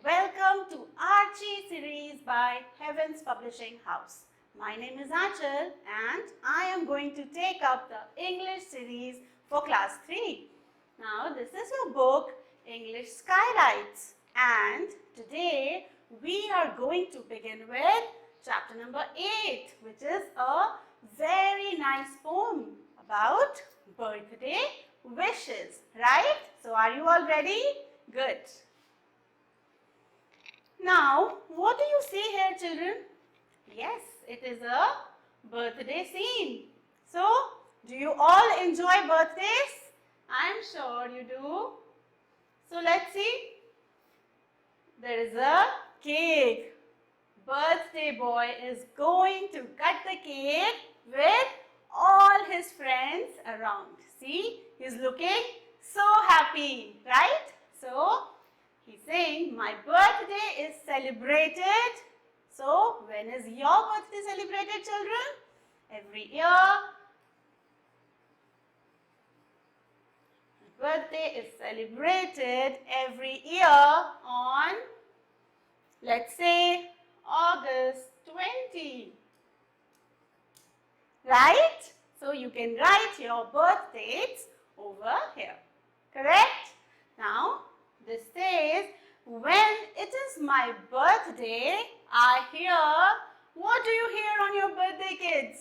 Welcome to Archie series by Heavens Publishing House. My name is Achal and I am going to take up the English series for class 3. Now this is your book English Skylights and today we are going to begin with chapter number 8, which is a very nice poem about birthday wishes, right? So are you all ready? Good. Now, what do you see here, children? Yes, it is a birthday scene. So, do you all enjoy birthdays? I am sure you do. So, let's see. There is a cake. Birthday boy is going to cut the cake with all his friends around. See, he's looking so happy, right? So, he's saying, my birthday is celebrated. So, when is your birthday celebrated, children? Every year. Birthday is celebrated every year on, let's say, August 20. Right? So, you can write your birth dates over here. Correct? Now, this says, when it is my birthday, I hear, what do you hear on your birthday, kids?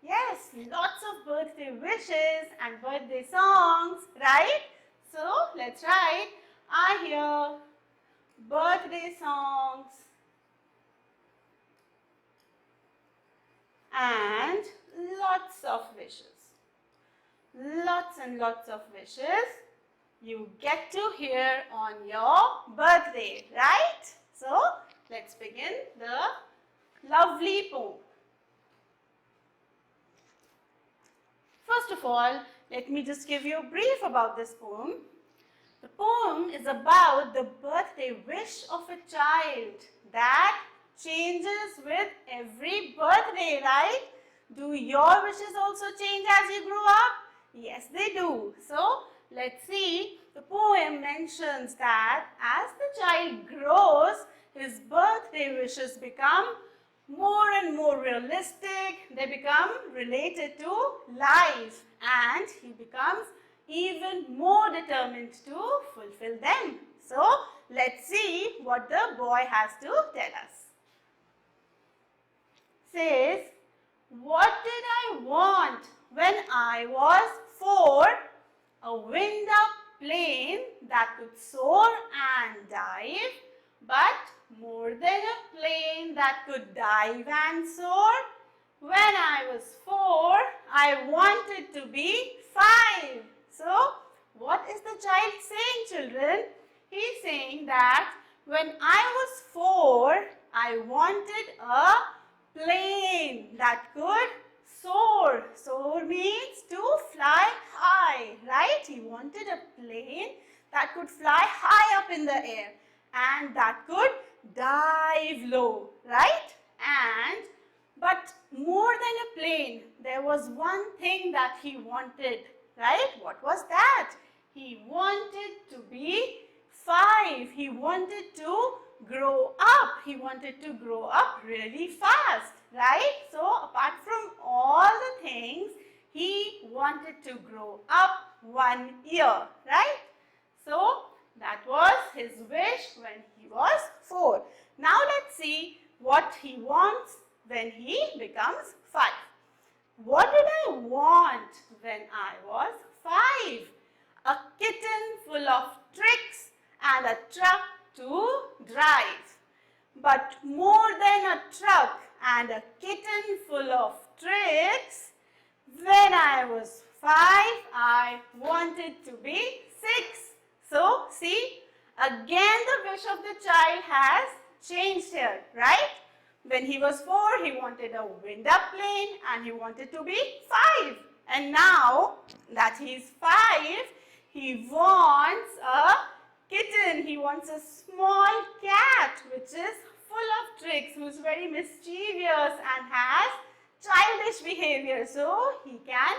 Yes, lots of birthday wishes and birthday songs, right? So, let's write, I hear birthday songs and lots of wishes. Lots and lots of wishes you get to hear on your birthday, right? So, let's begin the lovely poem. First of all, let me just give you a brief about this poem. The poem is about the birthday wish of a child that changes with every birthday, right? Do your wishes also change as you grow up? Yes, they do. So, let's see, the poem mentions that as the child grows, his birthday wishes become more and more realistic, they become related to life and he becomes even more determined to fulfill them. So, let's see what the boy has to tell us. Says, what did I want when I was 4? A wind-up plane that could soar and dive, but more than a plane that could dive and soar. When I was 4, I wanted to be 5. So, what is the child saying, children? He's saying that when I was 4, I wanted a plane that could soar. Soar means to fly high, right? He wanted a plane that could fly high up in the air and that could dive low, right? But more than a plane, there was one thing that he wanted, right? What was that? He wanted to be 5. He wanted to grow up. He wanted to grow up really fast, right? So, apart from all the things, he wanted to grow up 1 year, right? So, that was his wish when he was 4. Now, let's see what he wants when he becomes 5. What did I want when I was 5? A kitten full of tricks and a truck to drive. But more than a truck and a kitten full of tricks, when I was 5, I wanted to be 6. So, see, again the wish of the child has changed here, right? When he was 4, he wanted a wind-up plane and he wanted to be 5. And now that he is 5, he wants a kitten. He wants a small cat which is full of tricks, who is very mischievous and has childish behavior. So, he can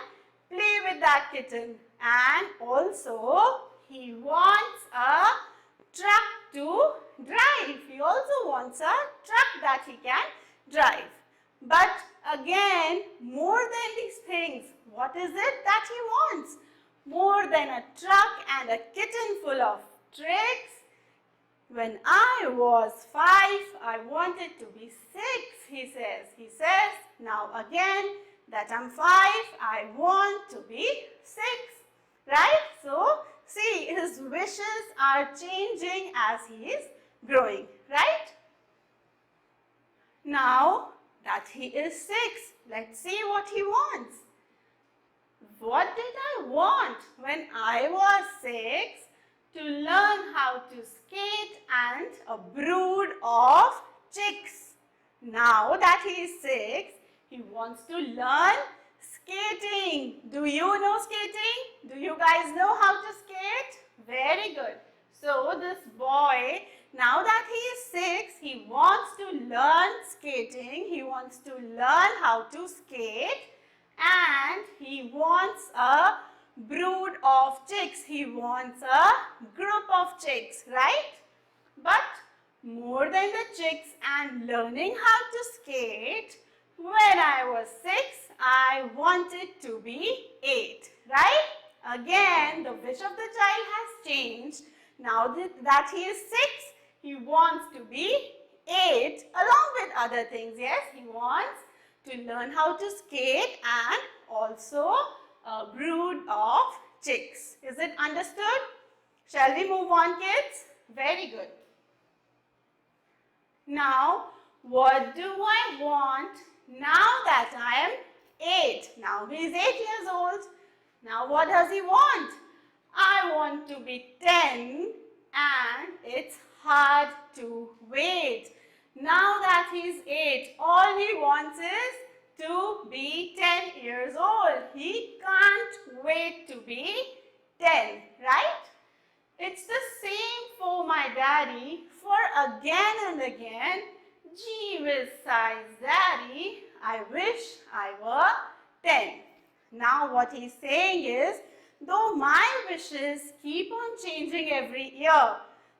play with that kitten. And also, he wants a truck to drive. wants a truck that he can drive. But again, more than these things, what is it that he wants? More than a truck and a kitten full of tricks. When I was 5, I wanted to be 6, he says. He says, now again that I'm 5, I want to be 6. Right? So, see, his wishes are changing as he is growing. Right? Now that he is 6, let's see what he wants. What did I want when I was 6? To learn how to skate and a brood of chicks. Now that he is 6, he wants to learn skating. Do you know skating? Do you guys know how to skate? Very good. So this boy, now that he is 6, he wants to learn skating. He wants to learn how to skate and he wants a brood of chicks. He wants a group of chicks, right? But more than the chicks and learning how to skate, when I was 6, I wanted to be 8, right? Again, the wish of the child has changed. Now that he is 6, he wants to be 8 along with other things. Yes, he wants to learn how to skate and also a brood of chicks. Is it understood? Shall we move on, kids? Very good. Now, what do I want now that I am 8? Now he is 8 years old. Now what does he want? I want to be 10 and it's hard to wait. Now that he is 8, all he wants is to be 10 years old. He can't wait to be 10, right? It's the same for my daddy. For again and again, gee whiz size daddy, I wish I were 10. Now what he's saying is, though my wishes keep on changing every year,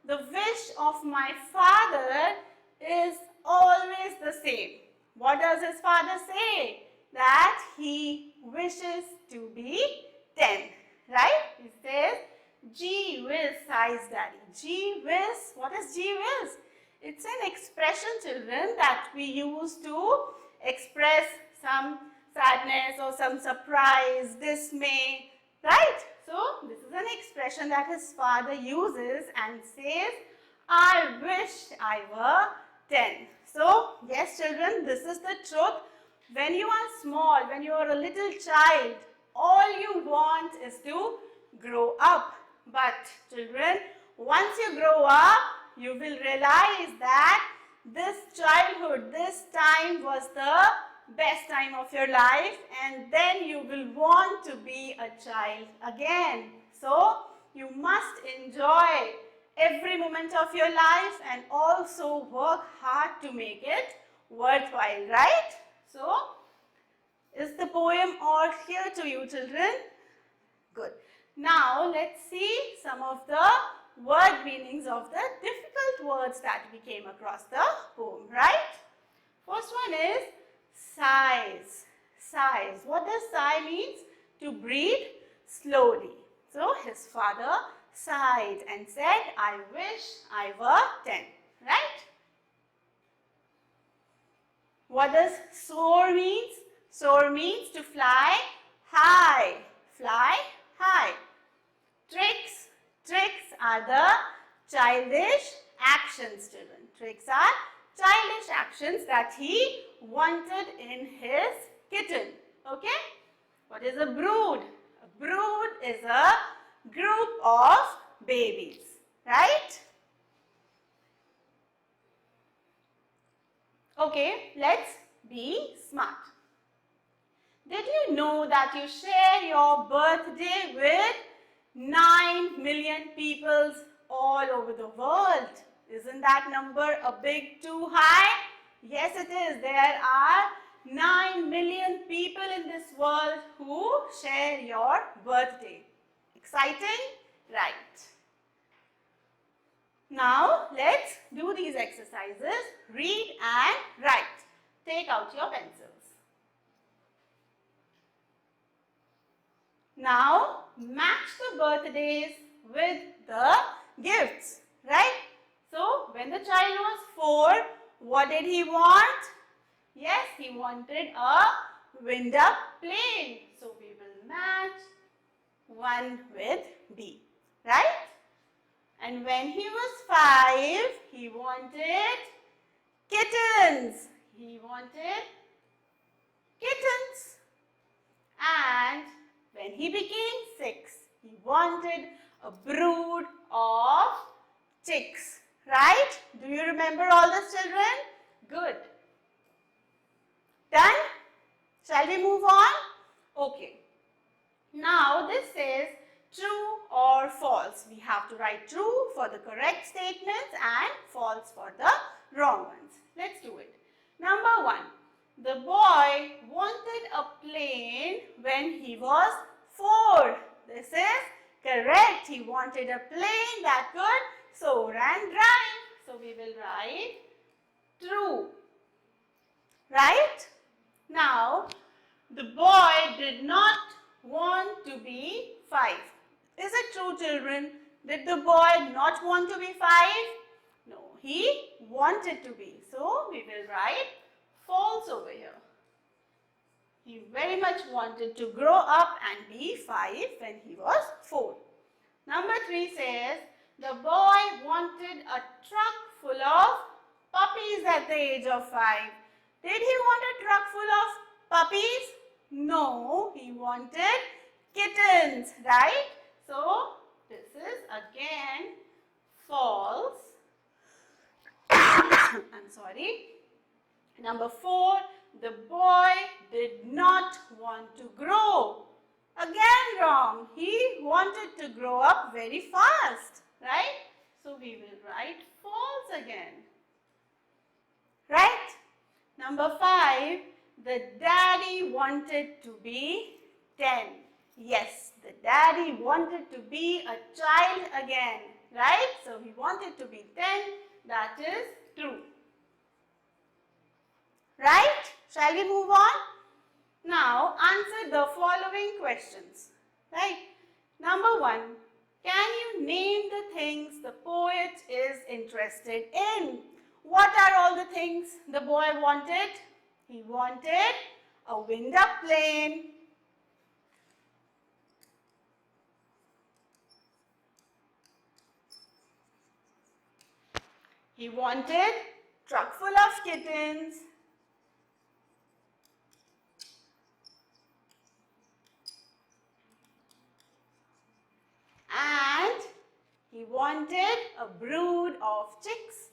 the wish of my father is always the same. What does his father say? That he wishes to be 10, right? He says, gee whiz size daddy. Gee whiz, what is gee whiz? It's an expression, children, that we use to express some sadness or some surprise, dismay, right? So, this is an expression that his father uses and says, I wish I were 10. So, yes children, this is the truth. When you are small, when you are a little child, all you want is to grow up. But children, once you grow up, you will realize that this childhood, this time was the best time of your life and then you will want to be a child again. So, you must enjoy every moment of your life and also work hard to make it worthwhile, right? So, is the poem all clear to you, children? Good. Now, let's see some of the word meanings of the difficult words that we came across the poem, right? First one is sighs. Sighs. What does sigh means? To breathe slowly. So, his father sighed and said, I wish I were 10, right? What does soar means? Soar means to fly high. Fly high. Tricks. Tricks are the childish actions, children. Tricks are childish actions that he wanted in his kitten. Okay? What is a brood? A brood is a group of babies, right? Okay, let's be smart. Did you know that you share your birthday with 9 million people all over the world? Isn't that number a bit too high? Yes, it is. There are 9 million people in this world who share your birthday. Exciting? Right. Now, let's do these exercises. Read and write. Take out your pencils. Now, match the birthdays with the gifts, right? So, when the child was 4, what did he want? Yes, he wanted a wind-up plane. So, we will match 1 with B, right? And when he was 5, he wanted kittens. He wanted kittens. And when he became 6, he wanted a brood of chicks. Right? Do you remember all this, children? Good. Done? Shall we move on? Okay. Now this is true or false. We have to write true for the correct statements and false for the wrong ones. Let's do it. Number 1. The boy wanted a plane when he was 4. This is correct. He wanted a plane that could soar and drive. So we will write true. Right? Now, the boy did not want to be 5. Is it true, children? Did the boy not want to be 5? No, he wanted to be. So, we will write false over here. He very much wanted to grow up and be 5 when he was 4. Number 3 says, the boy wanted a truck full of puppies at the age of 5. Did he want a truck full of puppies? No, he wanted kittens, right? So, this is again false. I'm sorry. Number 4, the boy did not want to grow. Again wrong. He wanted to grow up very fast, right? So, we will write false again. Right? Number 5, the daddy wanted to be 10. Yes, the daddy wanted to be a child again, right? So, he wanted to be 10. That is true. Right? Shall we move on? Now, answer the following questions. Right? Number 1, can you name the things the poet is interested in? What are all the things the boy wanted? He wanted a wind-up plane. He wanted truck full of kittens. And he wanted a brood of chicks.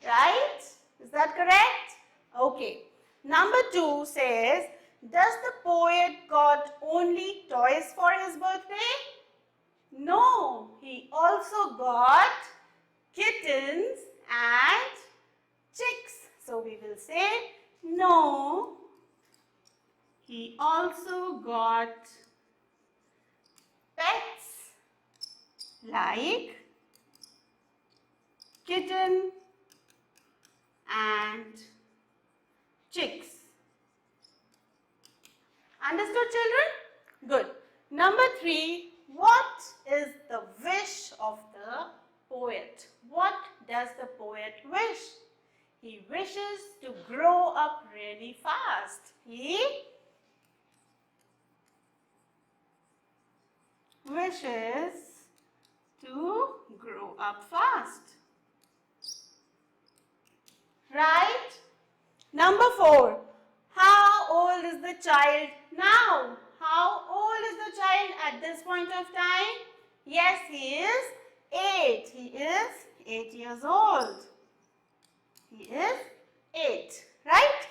Right? Is that correct? Okay. Number 2 says, does the poet got only toys for his birthday? No, he also got kittens and chicks. So we will say, no, he also got pets like kitten and chicks. Understood, children? Good. Number 3, what is the wish of the poet? What does the poet wish? He wishes to grow up really fast. He wishes to grow up fast. Right? Number 4. How old is the child now? How old is the child at this point of time? Yes, he is 8. He is 8 years old. He is 8. Right?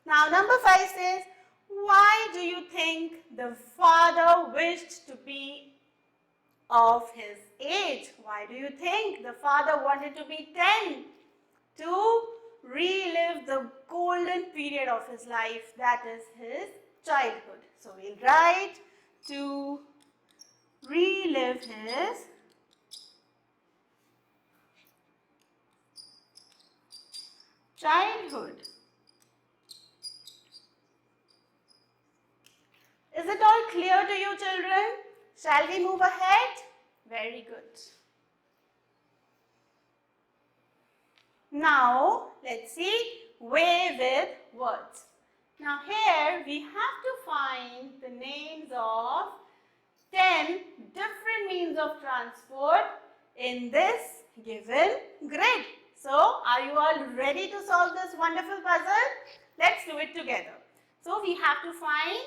Now, number 5 says, why do you think the father wished to be of his age? Why do you think the father wanted to be 10? To relive the golden period of his life, that is his childhood. So we'll write to relive his childhood. Is it all clear to you, children? Shall we move ahead? Very good. Now, let's see way with words. Now here we have to find the names of 10 different means of transport in this given grid. So, are you all ready to solve this wonderful puzzle? Let's do it together. So, we have to find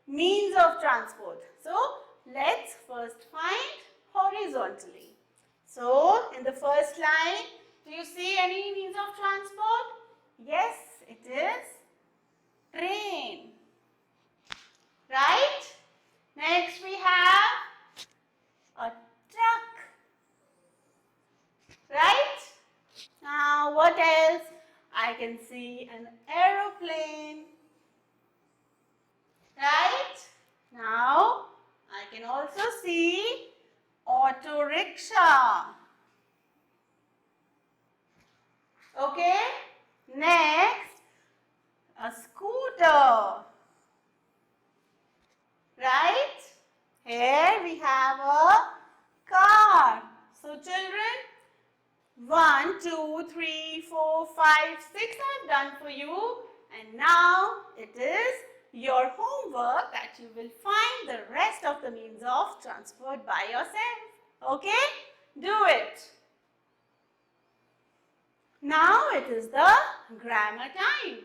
means of transport. So, let's first find horizontally. So, in the first line, do you see any means of transport? Yes, it is train. Right? Next we have a truck. Right? Now what else? I can see an aeroplane. Right? Now I can also see auto rickshaw. Okay? Next, a scooter. Right? Here we have a car. So children, 1, 2, 3, 4, 5, 6 I have done for you. And now it is your homework that you will find the rest of the means of transport by yourself. Okay? Do it. Now it is the grammar time.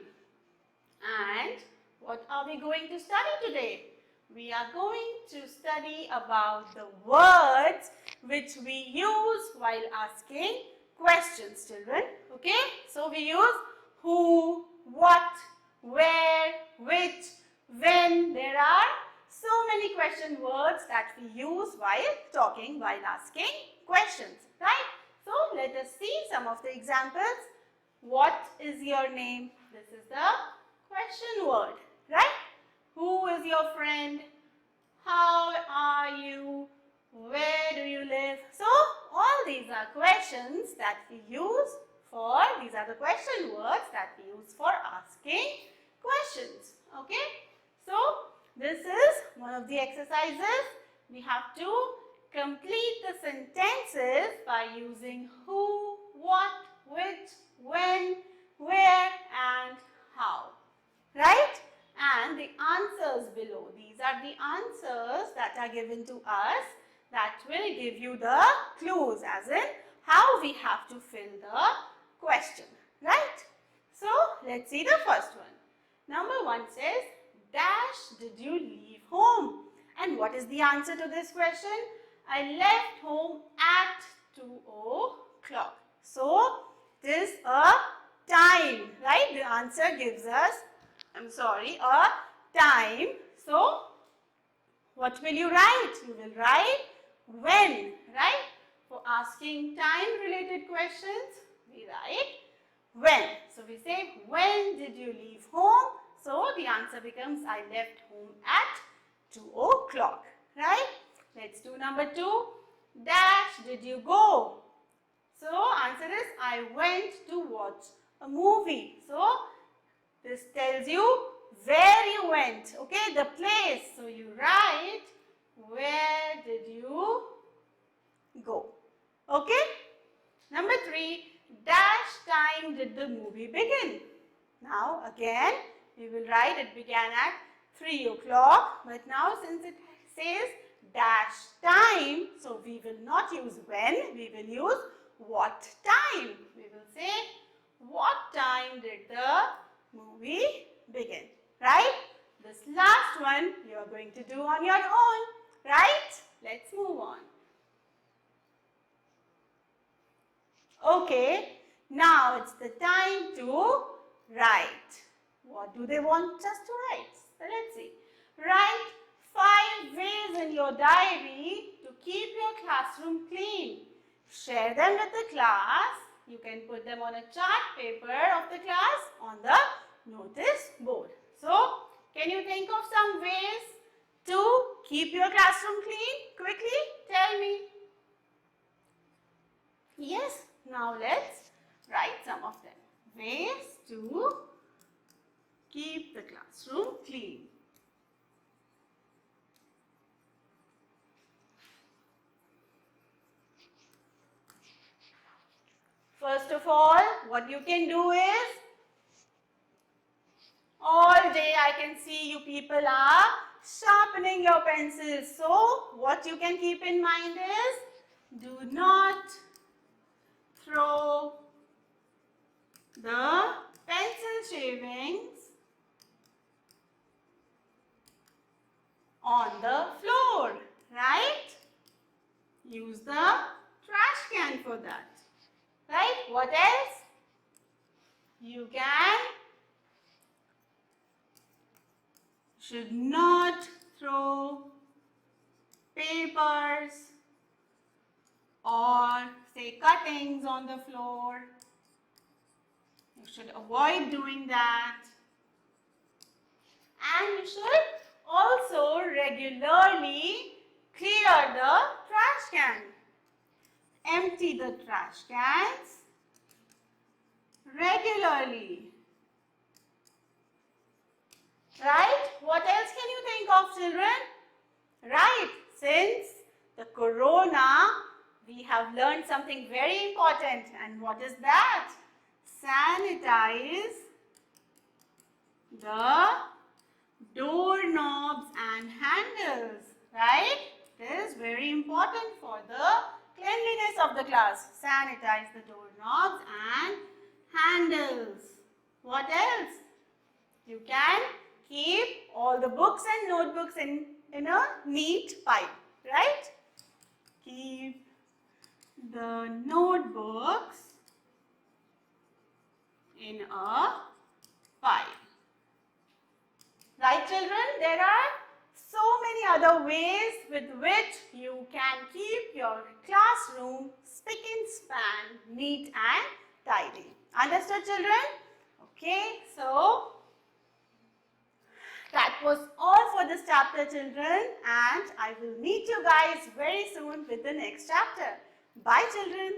And what are we going to study today? We are going to study about the words which we use while asking questions, children. Okay? So we use who, what, where, which, when. There are so many question words that we use while asking questions. Right? So let us see some of the examples. What is your name? This is the question word. Right? Who is your friend? How are you? Where do you live? So, all these are questions that we use these are the question words that we use for asking questions. Okay? So, this is one of the exercises. We have to complete the sentences by using who, what, which, when, where and how. Right? And the answers below. These are the answers that are given to us that will give you the clues as in how we have to fill the question. Right? So, let's see the first one. Number 1 says, dash did you leave home? And what is the answer to this question? I left home at 2 o'clock. So, it is a time. Right? The answer gives us a time. So, what will you write? You will write when, right? For asking time related questions, we write when. So, we say, when did you leave home? So, the answer becomes, I left home at 2 o'clock, right? Let's do number 2. Dash did you go? So, answer is, I went to watch a movie. So, this tells you where you went, okay, the place. So, you write, where did you go, okay. Number 3, dash time did the movie begin? Now, again, we will write it began at 3 o'clock, but now since it says dash time, so we will not use when, we will use what time. We will say, what time did the movie begin, right? This last one you are going to do on your own, right? Let's move on. Okay, now it's the time to write. What do they want us to write? So let's see. Write 5 ways in your diary to keep your classroom clean. Share them with the class. You can put them on a chart paper of the class on the notice board. So, can you think of some ways to keep your classroom clean? Quickly, tell me. Yes, now let's write some of them. Ways to keep the classroom clean. First of all, what you can do is, all day I can see you people are sharpening your pencils. So, what you can keep in mind is, do not throw the pencil shavings on the floor, right? Use the trash can for that, right? What else? You should not throw papers or say cuttings on the floor. You should avoid doing that. And you should also regularly clear the trash can. Empty the trash cans regularly. Right? What else can you think of, children? Right. Since the corona, we have learned something very important. And what is that? Sanitize the doorknobs and handles. Right? It is very important for the cleanliness of the class. Sanitize the doorknobs and handles. What else? You can keep all the books and notebooks in a neat pile, right? Keep the notebooks in a pile. Right, children? There are so many other ways with which you can keep your classroom spick and span, neat and tidy. Understood, children? Okay, so that was all for this chapter, children, and I will meet you guys very soon with the next chapter. Bye, children.